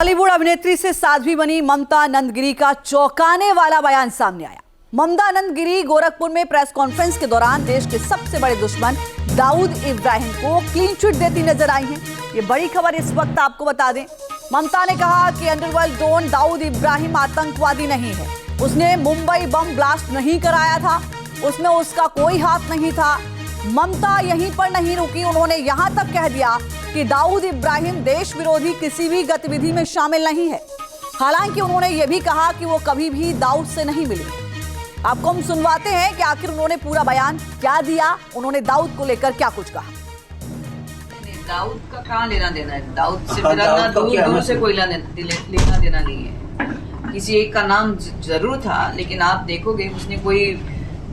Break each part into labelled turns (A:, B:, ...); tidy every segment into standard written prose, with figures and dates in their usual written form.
A: बॉलीवुड अभिनेत्री से साध्वी बनी ममता नंदगिरी का चौंकाने वाला बयान सामने आया। ममता नंदगिरी गोरखपुर में प्रेस कॉन्फ्रेंस के दौरान देश के सबसे बड़े दुश्मन दाऊद इब्राहिम को क्लीन चिट देती नजर आई हैं। ये बड़ी खबर इस वक्त आपको बता दें। ममता ने कहा कि अंडरवर्ल्ड डॉन दाऊद इब्राहिम आतंकवादी नहीं है, उसने मुंबई बम ब्लास्ट नहीं कराया था, उसमें उसका कोई हाथ नहीं था। ममता यहीं पर नहीं रुकी, उन्होंने यहां तक कह दिया कि दाऊद इब्राहिम देश विरोधी किसी भी गतिविधि में शामिल नहीं है। हालांकि उन्होंने यह भी कहा कि वो कभी भी दाऊद से नहीं मिली। आपको हम सुनवाते हैं कि आखिर उन्होंने पूरा बयान क्या दिया, उन्होंने दाऊद को लेकर क्या कुछ कहा।
B: दाऊद का कहाँ लेना देना है? दाऊद से मेरा ना दूर से कोई लेना देना नहीं है। किसी एक का नाम जरूर था, लेकिन आप देखोगे उसने कोई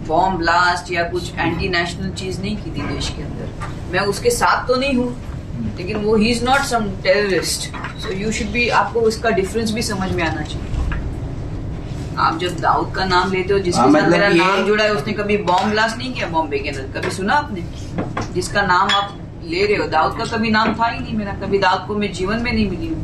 B: बॉम्ब ब्लास्ट या कुछ एंटी नेशनल चीज नहीं की थी देश के अंदर। मैं उसके साथ तो नहीं हूँ, लेकिन वो he is not some terrorist. So you should be, आपको उसका डिफरेंस भी समझ में आना चाहिए। आप जब दाऊद का नाम लेते हो, जिसके साथ मेरा नाम जुड़ा है, उसने कभी बॉम्ब ब्लास्ट नहीं किया बॉम्बे के अंदर, कभी सुना आपने? जिसका नाम आप ले रहे हो, दाऊद का कभी नाम था ही नहीं मेरा, कभी दाऊद को मैं जीवन में नहीं मिली हूँ।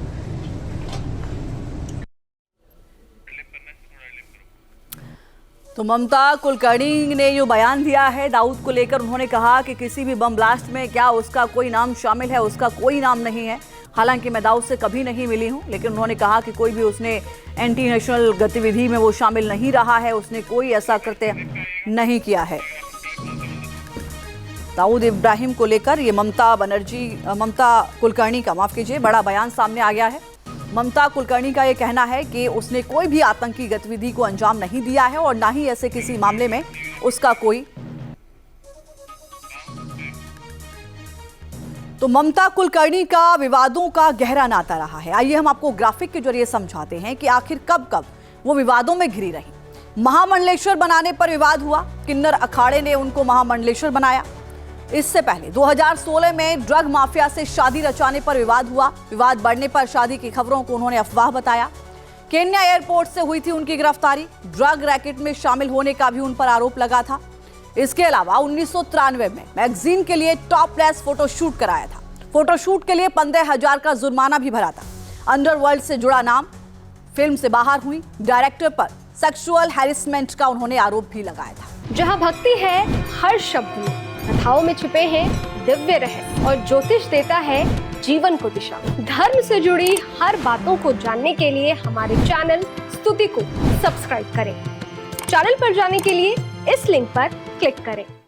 A: तो ममता कुलकर्णी ने जो बयान दिया है दाऊद को लेकर, उन्होंने कहा कि किसी भी बम ब्लास्ट में क्या उसका कोई नाम शामिल है, उसका कोई नाम नहीं है। हालांकि मैं दाऊद से कभी नहीं मिली हूं, लेकिन उन्होंने कहा कि कोई भी उसने एंटी नेशनल गतिविधि में वो शामिल नहीं रहा है, उसने कोई ऐसा कृत्य नहीं किया है। दाऊद इब्राहिम को लेकर ये ममता कुलकर्णी का बड़ा बयान सामने आ गया है। ममता कुलकर्णी का ये कहना है कि उसने कोई भी आतंकी गतिविधि को अंजाम नहीं दिया है और ना ही ऐसे किसी मामले में उसका कोई। तो ममता कुलकर्णी का विवादों का गहरा नाता रहा है। आइए हम आपको ग्राफिक के जरिए समझाते हैं कि आखिर कब कब वो विवादों में घिरी रही। महामंडलेश्वर बनाने पर विवाद हुआ, किन्नर अखाड़े ने उनको महामंडलेश्वर बनाया। इससे पहले 2016 में ड्रग माफिया से शादी रचाने पर विवाद हुआ। विवाद बढ़ने पर शादी की खबरों को उन्होंने अफवाह बताया। केन्या एयरपोर्ट से हुई थी उनकी गिरफ्तारी। ड्रग रैकेट में शामिल होने का भी उन पर आरोप लगा था। इसके अलावा 1993 में मैगजीन के लिए टॉपलेस फोटोशूट कराया था। फोटोशूट के लिए 15,000 का जुर्माना भी भरा था। अंडरवर्ल्ड से जुड़ा नाम, फिल्म से बाहर हुई। डायरेक्टर पर सेक्सुअल हैरेसमेंट का उन्होंने आरोप भी लगाया था।
C: जहां भक्ति है हर शब्द में, कथाओं में छुपे हैं दिव्य रहस्य और ज्योतिष देता है जीवन को दिशा। धर्म से जुड़ी हर बातों को जानने के लिए हमारे चैनल स्तुति को सब्सक्राइब करें। चैनल पर जाने के लिए इस लिंक पर क्लिक करें।